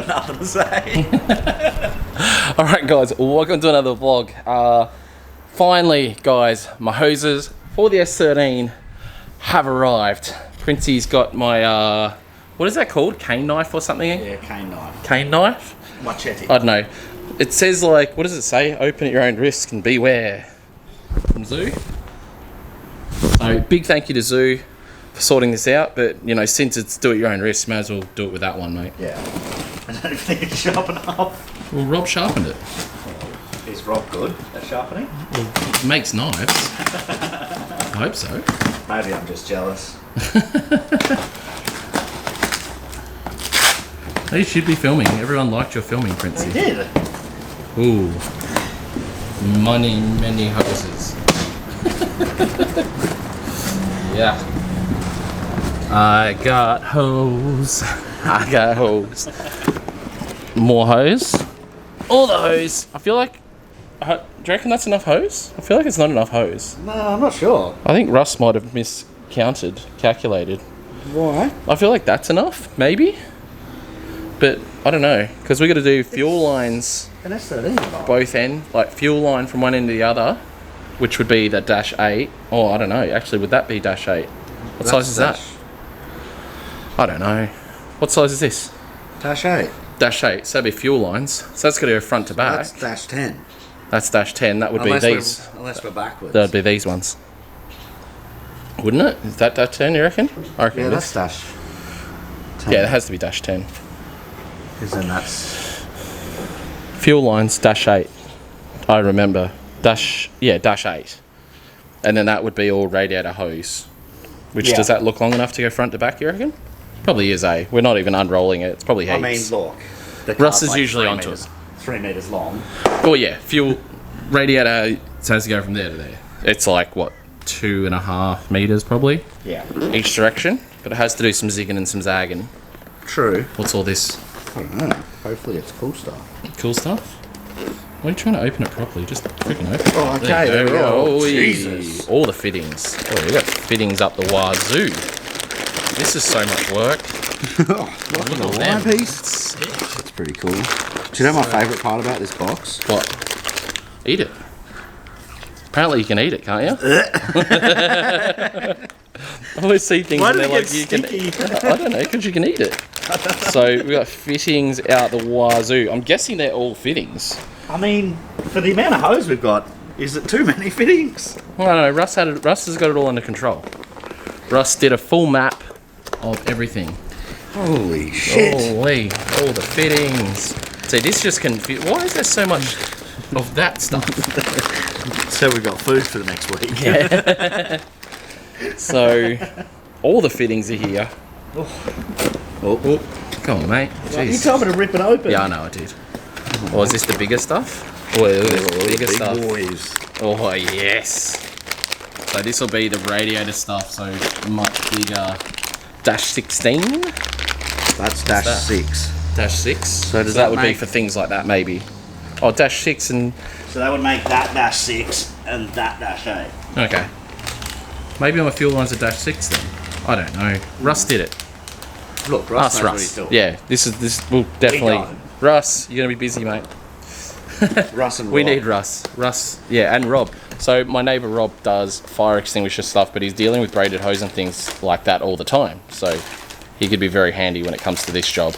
nothing to say. Alright guys, welcome to another vlog. Finally guys, my hoses for the S13 have arrived. Princey's got my, what is that called? Cane knife or something? Yeah, cane knife. Cane knife? Machete. I don't know. It says like, what does it say? Open at your own risk and beware. From Zoo. So big thank you to Zoo for sorting this out, but you know, since it's do at your own risk, may as well do it with that one, mate. Yeah. I don't think it's sharp enough. Well, Rob sharpened it. Is Rob good at sharpening? Well, he makes knives. I hope so. Maybe I'm just jealous. You should be filming. Everyone liked your filming, Princey. They did. Ooh. Many hoses. Yeah. I got hose. I got hose. More hose. All the hose. I feel like... do you reckon that's enough hose? I feel like it's not enough hose. No, I'm not sure. I think Russ might have calculated. Why? I feel like that's enough, maybe? But I don't know, because we got to do fuel lines An S13. both end, like fuel line from one end to the other, which would be the -8. Oh, I don't know. Actually, would that be -8? What size is that? I don't know. What size is this? -8. -8. So that'd be fuel lines. So that's got to go front to back. That's -10. That's -10. That would be these. Unless we're backwards. That'd be these ones. Wouldn't it? Is that -10, you reckon? I reckon Yeah, it that's is. -10. Yeah, it has to be -10. Because then that's... Fuel lines -8. I remember. -8. And then that would be all radiator hose. Which, Yeah. does that look long enough to go front to back, you reckon? Probably is, eh? We're not even unrolling it. It's probably heaps. I mean, look. The Russ car's is like usually 3 onto meters, it. 3 meters long. Oh yeah, fuel radiator has to go from there to there. It's like, what, 2.5 meters probably? Yeah. Each direction. But it has to do some zigging and some zagging. True. What's all this? I don't know. Hopefully it's cool stuff. Cool stuff? Why are you trying to open it properly? Just freaking open it. Oh, okay, There you there we go. Oh, Jesus. All the fittings. Oh, we got fittings up the wazoo. This is so much work. Look at all the them. line piece. That's pretty cool. Do you know my favourite part about this box? What? Eat it. Apparently you can eat it, can't you? I always see things Why and did they're it like, get you sticky? can... I don't know, because you can eat it. So we got fittings out the wazoo. I'm guessing they're all fittings. I mean, for the amount of hose we've got, is it too many fittings? I don't know, Russ has got it all under control. Russ did a full map of everything. Holy shit. Holy, all the fittings. See, this just confused. Why is there so much of that stuff? So we've got food for the next week. Yeah. So, all the fittings are here. Oh, come on, mate. You Jeez. told me to rip it open. Yeah, I know I did. Or is this the bigger stuff? Oh, this is the bigger big stuff. boys. Oh, yes. So this will be the radiator stuff, so much bigger. -16? That's that? -6. -6. So does that that would be make- for things like that, maybe. Oh, -6 and... So that would make that -6 and that -8. Okay. Maybe my fuel lines are -6 then. I don't know. Russ did it. Look, Russ knows what he's Russ. doing. Yeah, this will definitely... got him. Russ, you're going to be busy, mate. Russ and We Rob. need Russ. Russ, yeah, and Rob. So my neighbour Rob does fire extinguisher stuff, but he's dealing with braided hose and things like that all the time. So he could be very handy when it comes to this job.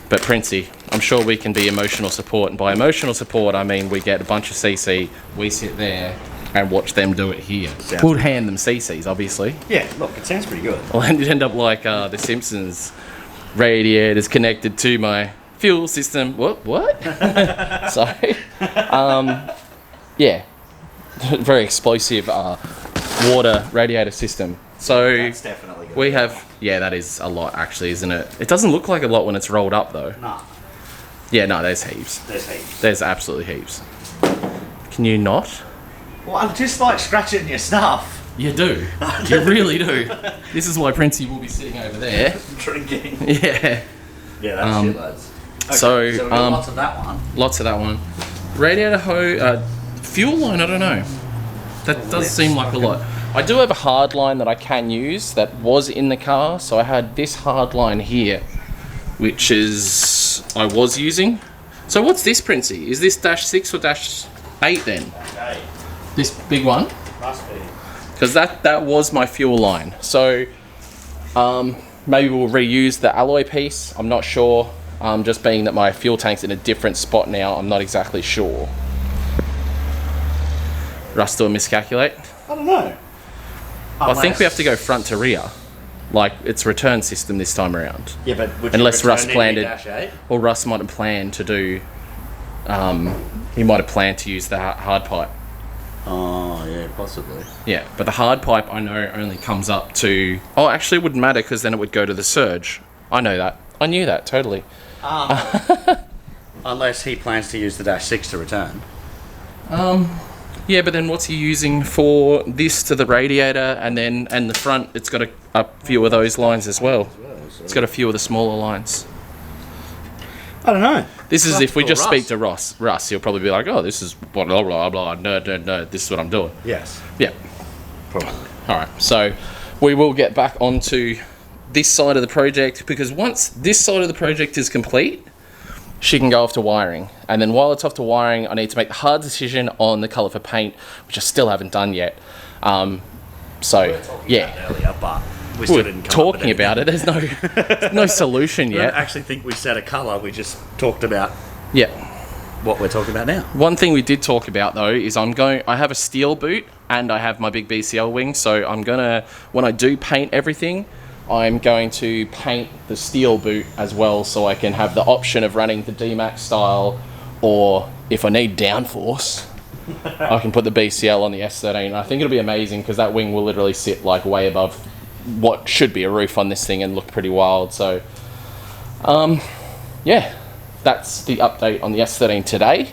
But Princey, I'm sure we can be emotional support. And by emotional support, I mean we get a bunch of CC, we sit there and watch them do it here. We'll hand them CCs, obviously. Yeah, look, it sounds pretty good. I'll end up like The Simpsons. Radiators connected to my fuel system. What? So, yeah. Very explosive water radiator system. So, That's definitely good. we have... Yeah, that is a lot, actually, isn't it? It doesn't look like a lot when it's rolled up, though. Nah, Yeah, no, there's heaps. there's heaps. There's absolutely heaps. Can you not? Well, I'm just like scratching your stuff. You do. You really do. This is why Princey will be sitting over there. Drinking. Yeah. Yeah, that's shitloads. Okay, so, we've got lots of that one. Lots of that one. Radiator hose, fuel line, I don't know. That does seem like a lot. I do have a hard line that I can use that was in the car, so I had this hard line here which is I was using. So what's this, Princey? Is this dash 6 or dash 8 then? Dash 8. This big one? Must be. Because that was my fuel line. So maybe we'll reuse the alloy piece. I'm not sure. Just being that my fuel tank's in a different spot now, I'm not exactly sure. Russ do a miscalculate? I don't know. I think we have to go front to rear. Like, it's return system this time around. Yeah, but would Unless you Russ return planned any it. Dash 8? Or Russ might have planned to do... he might have planned to use the hard pipe. Oh, yeah, possibly. Yeah, but the hard pipe I know only comes up to... Oh, actually it wouldn't matter because then it would go to the surge. I know that. I knew that, totally. Unless he plans to use the Dash 6 to return. Yeah, but then what's he using for this to the radiator and the front? It's got a few of those lines as well. It's got a few of the smaller lines. I don't know. This is if we just Russ. speak to Russ, he'll probably be like, oh, this is blah, blah, blah, blah, no, this is what I'm doing. Yes. Yeah. Probably. Alright, so we will get back onto this side of the project because once this side of the project is complete, she can go off to wiring. And then while it's off to wiring, I need to make the hard decision on the colour for paint, which I still haven't done yet. Yeah. Earlier, but we still We're didn't come talking up with about it. There's no solution I don't yet. actually think we set a colour. We just talked about Yeah. what we're talking about now. One thing we did talk about though is I have a steel boot and I have my big BCL wing, so I'm gonna, when I do paint everything, I'm going to paint the steel boot as well so I can have the option of running the D-Max style, or if I need downforce, I can put the BCL on the S13. I think it'll be amazing because that wing will literally sit like way above what should be a roof on this thing and look pretty wild. So, yeah, that's the update on the S13 today.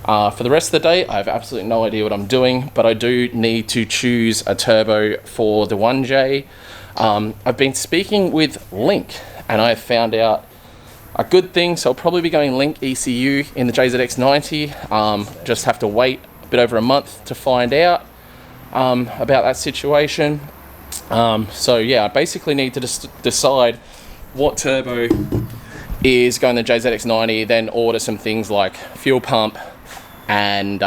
For the rest of the day, I have absolutely no idea what I'm doing, but I do need to choose a turbo for the 1J. I've been speaking with Link, and I have found out a good thing, so I'll probably be going Link ECU in the JZX90. Just have to wait a bit over a month to find out about that situation. So yeah, I basically need to decide what turbo is going to the JZX90, then order some things like fuel pump and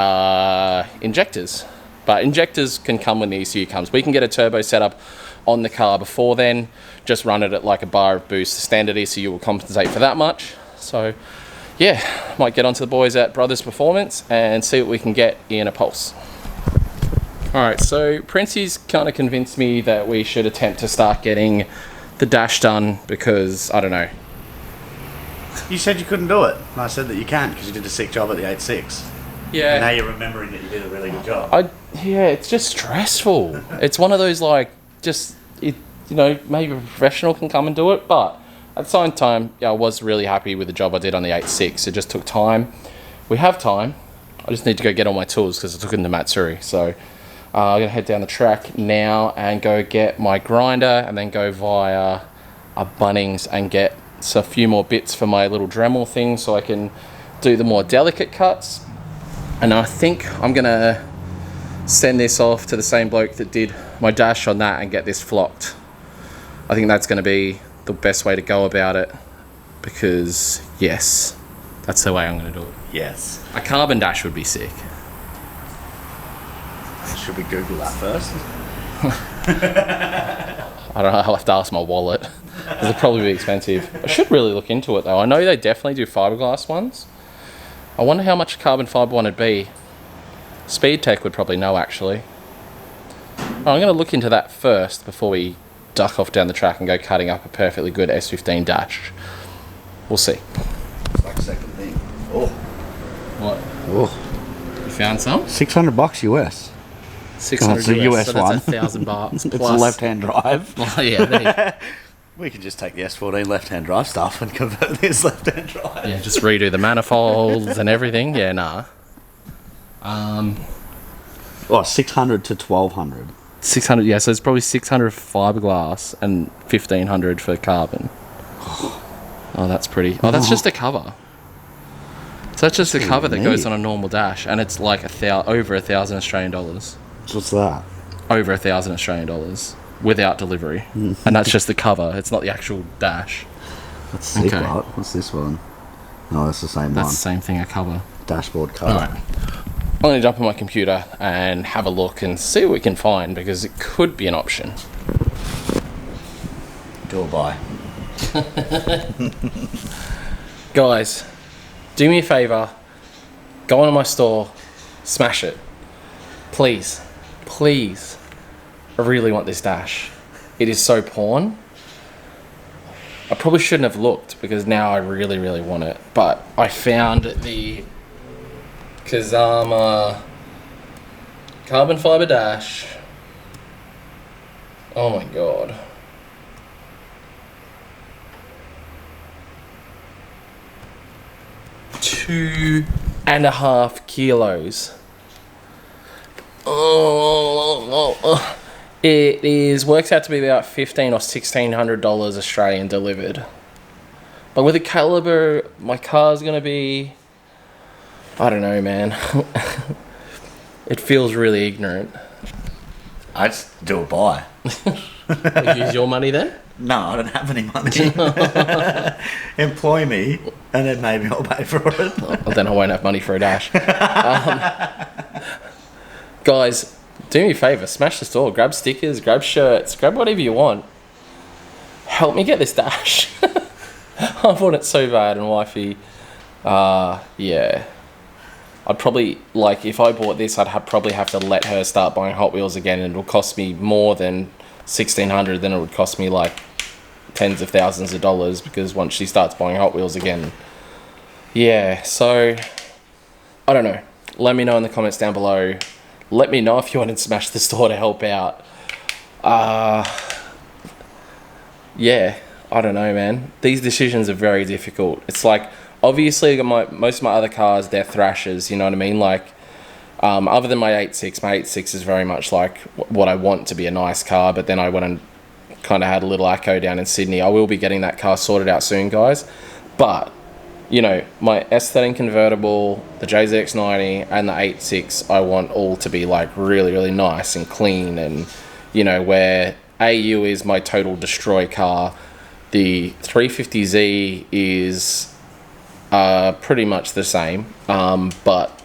injectors. But injectors can come when the ECU comes. We can get a turbo set up on the car before then, just run it at like a bar of boost. The standard ECU will compensate for that much. So yeah, might get onto the boys at Brothers Performance and see what we can get in a Pulse. Alright, so Princey's kind of convinced me that we should attempt to start getting the dash done because, I don't know. You said you couldn't do it. And I said that you can because you did a sick job at the 8.6. Yeah. And now you're remembering that you did a really good job. Yeah, it's just stressful. It's one of those like, maybe a professional can come and do it, but at the same time, yeah, I was really happy with the job I did on the 8.6. It just took time. We have time. I just need to go get all my tools because I took them to Matsuri. So I'm going to head down the track now and go get my grinder and then go via a Bunnings and get a few more bits for my little Dremel thing so I can do the more delicate cuts. And I think I'm going to send this off to the same bloke that did my dash on that and get this flocked. I think that's going to be the best way to go about it because, yes, that's the way I'm going to do it. Yes. A carbon dash would be sick. Should we Google that first? I don't know, I'll have to ask my wallet. It'll probably be expensive. I should really look into it though. I know they definitely do fiberglass ones. I wonder how much a carbon fiber one would be. Speed Tech would probably know actually. I'm going to look into that first before we duck off down the track and go cutting up a perfectly good S15 dash. We'll see. It's like a second thing. Oh. What? Oh. You found some? $600 US. 600 it's a US so one. That's $1,000 It's plus. a left-hand drive. Oh yeah, there We can just take the S14 left-hand drive stuff and convert this left-hand drive. yeah, just redo the manifolds and everything. Yeah, nah. 600 to 1200. 600, yeah, so it's probably 600 fiberglass and 1500 for carbon. Oh, that's pretty. Oh, that's just a cover. So that's just a cover that goes on a normal dash, and it's like over $1,000 Australian dollars. What's that? Over $1,000 Australian dollars without delivery, and that's just the cover. It's not the actual dash. That's sick, Okay. right? What's this one? No, that's the same That's one. the same thing, a cover. Dashboard cover. Alright. I'm going to jump on my computer and have a look and see what we can find, because it could be an option. Do or buy. Guys, do me a favour. Go onto my store. Smash it. Please. Please. I really want this dash. It is so porn. I probably shouldn't have looked, because now I really, really want it. But I found the Kazama carbon fibre dash. Oh my god. 2.5 kilos. It is works out to be about $1,500 or $1,600 Australian delivered. But with the caliber my car's gonna be, I don't know, man. It feels really ignorant. I just do or buy. Use your money then? No, I don't have any money. Employ me, and then maybe I'll pay for it. Well, then I won't have money for a dash. Guys, do me a favour, smash the store, grab stickers, grab shirts, grab whatever you want. Help me get this dash. I want it so bad, and wifey, yeah. I'd probably, like, if I bought this, probably have to let her start buying Hot Wheels again, and it'll cost me more than $1,600, then it would cost me like tens of thousands of dollars, because once she starts buying Hot Wheels again. Yeah, so, I don't know. Let me know in the comments down below. Let me know if you want to smash the store to help out. Yeah, I don't know, man. These decisions are very difficult. It's like, obviously, most of my other cars, they're thrashers, you know what I mean? Like, other than my 8.6, my 8.6 is very much like what I want to be a nice car, but then I went and kind of had a little Acco down in Sydney. I will be getting that car sorted out soon, guys. But, you know, my S13 convertible, the JZX90, and the 8.6, I want all to be like really, really nice and clean, and, you know, where AU is my total destroy car, the 350Z is pretty much the same, but,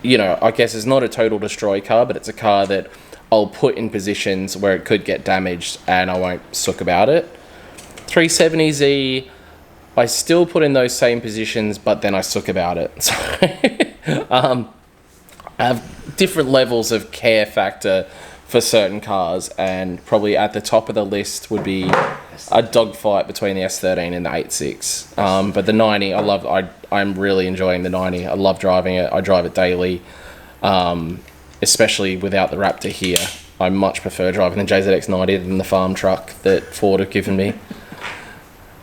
you know, I guess it's not a total destroy car, but it's a car that I'll put in positions where it could get damaged and I won't sook about it. 370Z, I still put in those same positions, but then I sook about it. So I have different levels of care factor for certain cars, and probably at the top of the list would be a dogfight between the S13 and the 8.6. But the 90, I'm really enjoying the 90. I love driving it. I drive it daily, especially without the Raptor here. I much prefer driving the JZX90 than the farm truck that Ford have given me.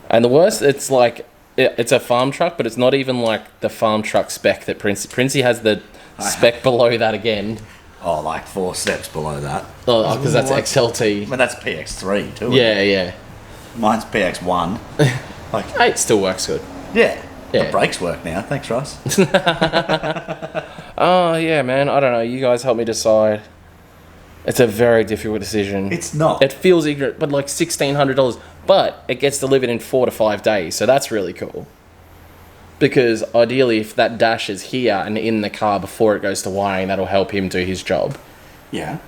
And the worst, it's like, it's a farm truck, but it's not even like the farm truck spec that Princey has the spec below that again. Oh, like 4 steps below that. Oh, because that's XLT. I mean, that's PX3 too. Yeah, yeah. Mine's PX1. Like, 8 still works good. yeah. Yeah. The brakes work now. Thanks, Russ. Oh, yeah, man. I don't know. You guys help me decide. It's a very difficult decision. It's not. It feels ignorant, but like $1,600. But it gets delivered in 4 to 5 days, so that's really cool. Because ideally, if that dash is here and in the car before it goes to wiring, that'll help him do his job. Yeah.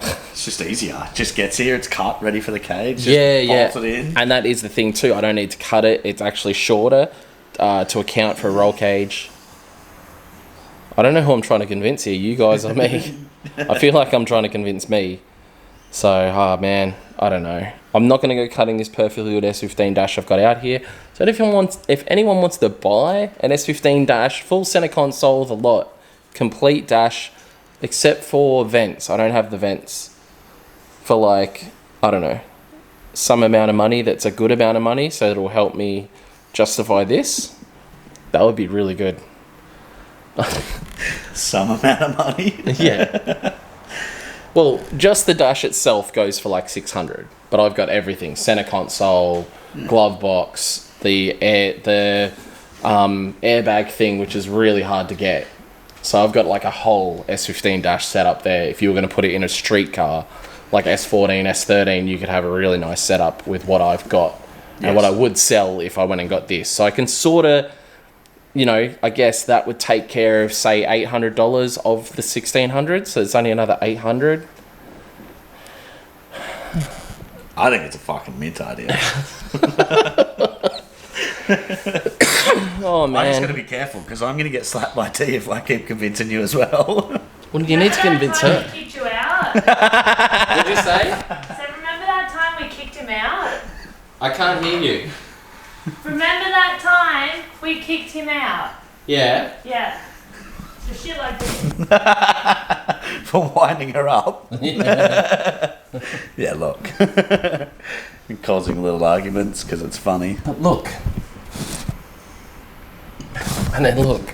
It's just easier. Just gets here, it's cut, ready for the cage. Just bolts it in. And that is the thing too. I don't need to cut it. It's actually shorter to account for a roll cage. I don't know who I'm trying to convince here, you guys or me. I feel like I'm trying to convince me. So, man, I don't know. I'm not going to go cutting this perfectly good S15 dash I've got out here. So if anyone wants to buy an S15 dash, full center console, the lot, complete dash, except for vents. I don't have the vents. For like, I don't know, some amount of money that's a good amount of money, so it'll help me justify this. That would be really good. Some amount of money? Yeah. Well, just the dash itself goes for like 600, but I've got everything: center console, glove box, the airbag thing, which is really hard to get. So I've got like a whole S15 dash set up there. If you were going to put it in a street car, like S14, S13, you could have a really nice setup with what I've got and what I would sell if I went and got this. So I can sort of, you know, I guess that would take care of, say, $800 of the 1600. So it's only another 800. I think it's a fucking mint idea. Oh, man. I'm just going to be careful because I'm going to get slapped by T if I keep convincing you as well. Well, you need to convince her. We kicked you out. What did you say? So remember that time we kicked him out? I can't hear you. Remember that time we kicked him out? Yeah. Yeah. So shit like this. For winding her up. Yeah, look. Causing little arguments because it's funny. But look. And then look.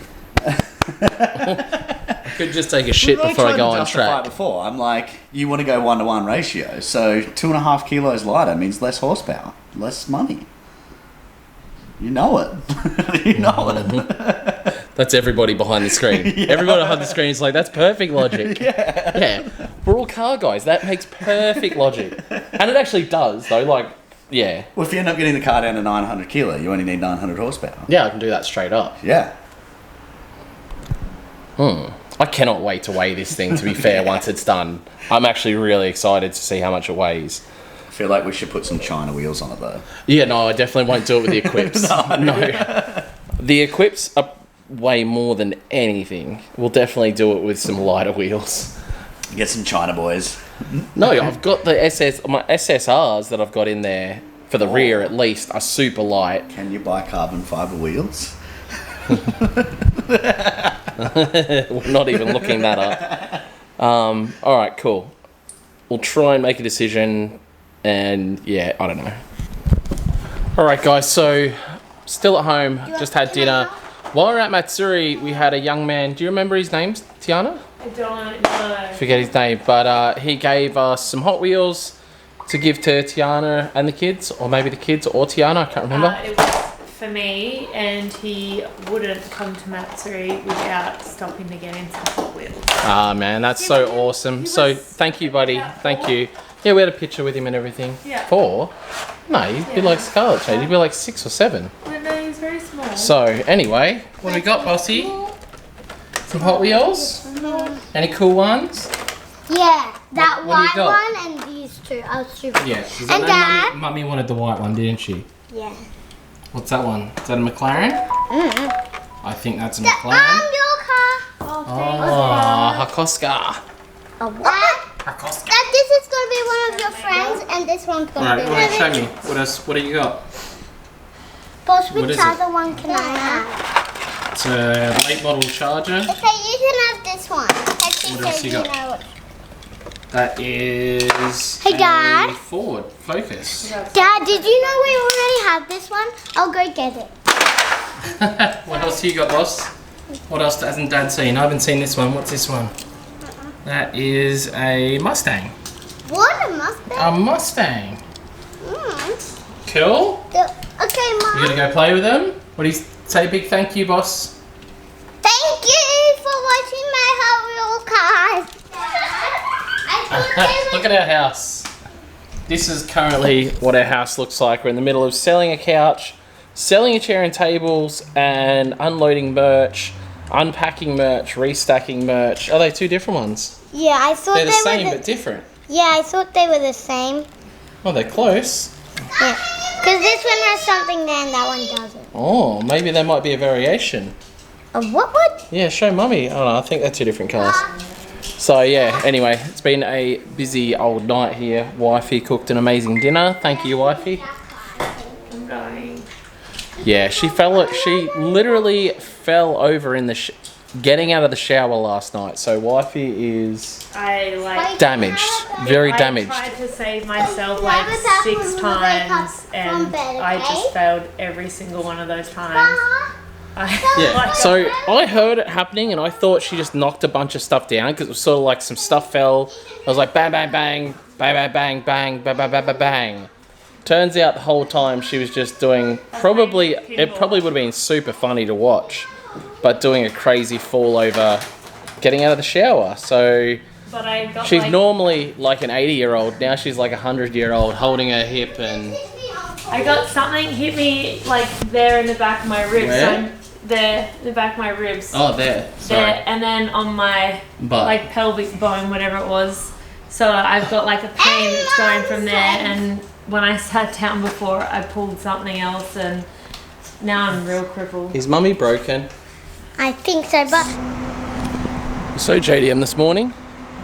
I could just take a shit before I go on track. Before, I'm like, you want to go 1-to-1 ratio, so 2.5 kilos lighter means less horsepower, less money. You know it. You know it. That's everybody behind the screen. Yeah. Everybody behind the screen is like, that's perfect logic. Yeah. We're all car guys. That makes perfect logic. And it actually does, though. Like, yeah. Well, if you end up getting the car down to 900 kilo, you only need 900 horsepower. Yeah, I can do that straight up. Yeah. I cannot wait to weigh this thing, to be fair, once it's done. I'm actually really excited to see how much it weighs. I feel like we should put some China wheels on it, though. Yeah, no, I definitely won't do it with the Equips. No. The Equips are way more than anything. We'll definitely do it with some lighter wheels. Get some China boys. No, I've got my SSRs that I've got in there for the rear at least are super light. Can you buy carbon fibre wheels? We're not even looking that up. All right, cool. We'll try and make a decision, and yeah, I don't know. All right, guys. So, still at home. Just had dinner. While we were at Matsuri, we had a young man. Do you remember his name, Tiana? I don't know. Forget his name, but he gave us some Hot Wheels to give to Tiana and the kids, or maybe the kids or Tiana. I can't remember. It was for me, and he wouldn't come to Matsuri without stopping to get into Hot Wheels. Ah, man, that's so awesome. So thank you, buddy. Thank you. Yeah, we had a picture with him and everything. Yeah. 4? No, he'd be like Scarlet Shade. He'd be like 6 or 7. Well, no, he's very small. So anyway, what do we got, Bossy? Some Hot Wheels? Any cool ones? Yeah, that What do you white got? one and these two. I was super. Yeah. And Dad? Mummy wanted the white one, didn't she? Yeah. What's that one? Is that a McLaren? I think that's a McLaren. Your car. Oh, Hakoska. A what? Hakoska. That this is gonna be one of your friends, and this one's gonna Alright, be go on, one show of me. What else? What do you got? Boss, What which is it? other one can I have? It's a late model Charger. Okay, you can have this one. And she What else said you you got? know it. That is Hey, Dad. a Ford Focus. Dad, did you know we already have this one? I'll go get it. What else you got, boss? What else hasn't Dad seen? I haven't seen this one. What's this one? That is a Mustang. What a Mustang. A Mustang. Cool. Okay, Mom. You gonna go play with them? What do you say? Big thank you, boss. Thank you for watching my Hot Wheel cars. I thought they Look at our house. This is currently what our house looks like. We're in the middle of selling a couch, selling a chair and tables, and unloading merch, unpacking merch, restacking merch. Are they two different ones? Yeah, I thought They're the they same were but different. Yeah, I thought they were the same. Oh, they're close. Yeah. Because this one has something there and that one doesn't. Oh, maybe there might be a variation. What? Yeah, show Mummy. Oh no, I think they're two different cars. So yeah, anyway, it's been a busy old night here. Wifey cooked an amazing dinner. Thank you, Wifey. I'm going. Yeah, she literally fell over in the getting out of the shower last night. So Wifey is damaged, very damaged. I tried to save myself like 6 times, and I just failed every single one of those times. Yeah, so I heard it happening and I thought she just knocked a bunch of stuff down because it was sort of like some stuff fell. I was like bang, bang, bang, bang, bang, bang, bang, bang, bang, bang, bang, bang. Turns out the whole time she was just doing it probably would have been super funny to watch, but doing a crazy fall over getting out of the shower. So but I got She's like, normally like an 80-year-old. Now she's like a 100-year-old holding her hip and... I got something hit me like there in the back of my ribs. Where? So there, the back of my ribs. Oh, there. Sorry. There, and then on my Butt. like pelvic bone, whatever it was. So I've got like a pain that's going from there. And when I sat down before, I pulled something else, and now I'm real crippled. Is Mummy broken? I think so, but So JDM this morning.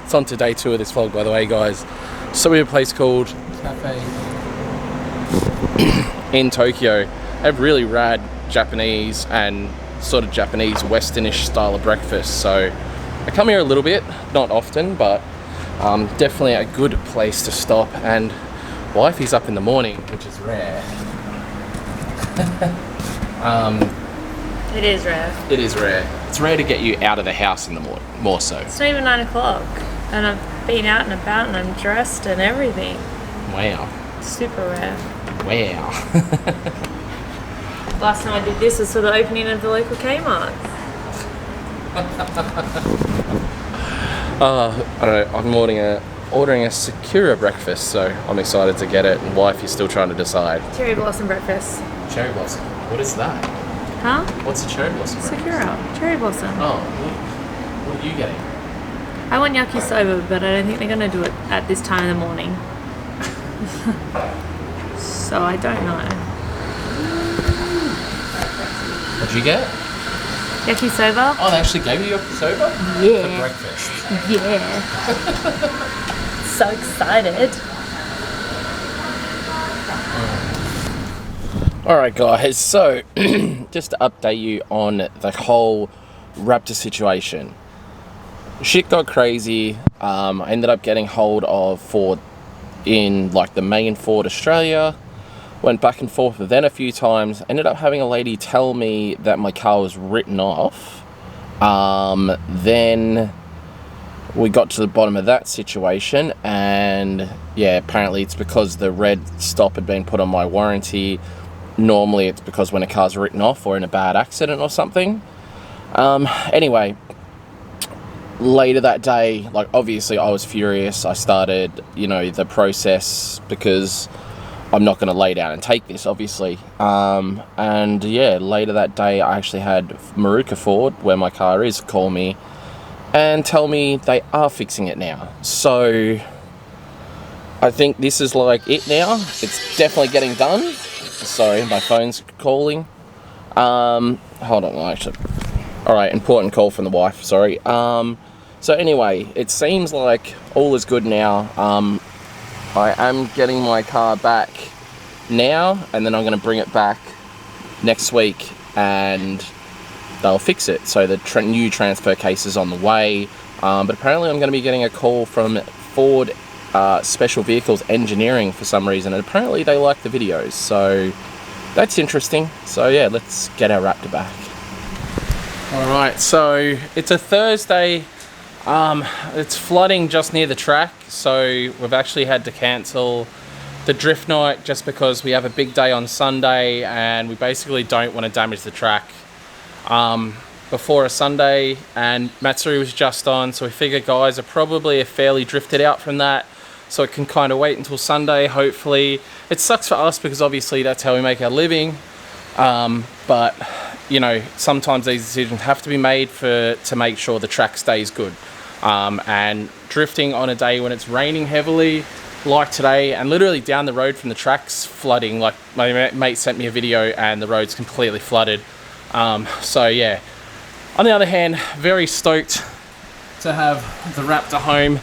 It's on to day 2 of this vlog, by the way, guys. So we're at a place called Cafe in Tokyo. They have really rad Japanese and sort of Japanese Westernish style of breakfast. So I come here a little bit, not often, but definitely a good place to stop. And wifey's up in the morning, which is rare. It is rare. It is rare. It's rare to get you out of the house in the morning, more so. It's not even 9 o'clock, and I've been out and about, and I'm dressed and everything. Wow. Super rare. Wow. Last time I did this was for the opening of the local Kmart. I don't know, I'm ordering a Sakura breakfast, so I'm excited to get it, and wifey's still trying to decide. Cherry blossom breakfast. Cherry blossom. What is that? Huh? What's a cherry blossom breakfast? Sakura. Cherry blossom. Oh, what are you getting? I want yakisoba, but I don't think they're going to do it at this time in the morning. So I don't know. What'd you get? Yakisoba? Oh, they actually gave you yakisoba? Yeah. For breakfast. Yeah. So excited. Alright guys, so just to update you on the whole Raptor situation. Shit got crazy. I ended up getting hold of Ford in like the main Ford Australia. Went back and forth with them a few times. Ended up having a lady tell me that my car was written off. Then we got to the bottom of that situation, and yeah, apparently it's because the red stop had been put on my warranty. Normally it's because when a car's written off or in a bad accident or something. Anyway, later that day, like obviously I was furious. I started, the process because I'm not going to lay down and take this, obviously. And yeah, later that day I actually had Maruka Ford, where my car is, call me and tell me they are fixing it now. So I think this is like it now. It's definitely getting done. Sorry, my phone's calling. Hold on, actually. Alright, important call from the wife, sorry. So anyway, it seems like all is good now. I am getting my car back now, and then I'm going to bring it back next week, and they'll fix it. So the new transfer case is on the way. But apparently I'm going to be getting a call from Ford Special Vehicles Engineering for some reason, and apparently they like the videos, so that's interesting. So yeah, let's get our Raptor back. Alright, so it's a Thursday. It's flooding just near the track, so we've actually had to cancel the drift night just because we have a big day on Sunday and we basically don't want to damage the track before a Sunday, and Matsuri was just on, so we figured guys are probably fairly drifted out from that, so it can kind of wait until Sunday, hopefully. It sucks for us because obviously that's how we make our living, but sometimes these decisions have to be made to make sure the track stays good. And drifting on a day when it's raining heavily like today, and literally down the road from the track's flooding, like my mate sent me a video and the road's completely flooded. So yeah, on the other hand, very stoked to have the Raptor home,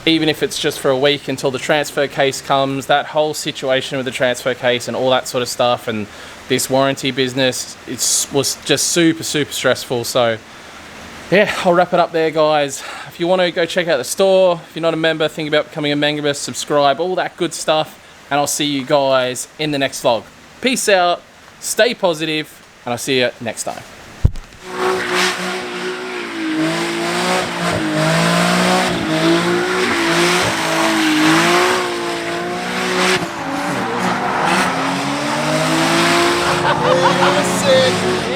even if it's just for a week until the transfer case comes. That whole situation with the transfer case and all that sort of stuff, and this warranty business, was just super stressful. So yeah, I'll wrap it up there, guys. If you want to go check out the store, if you're not a member, think about becoming a member, subscribe, all that good stuff, and I'll see you guys in the next vlog. Peace out, stay positive, and I'll see you next time. Sick.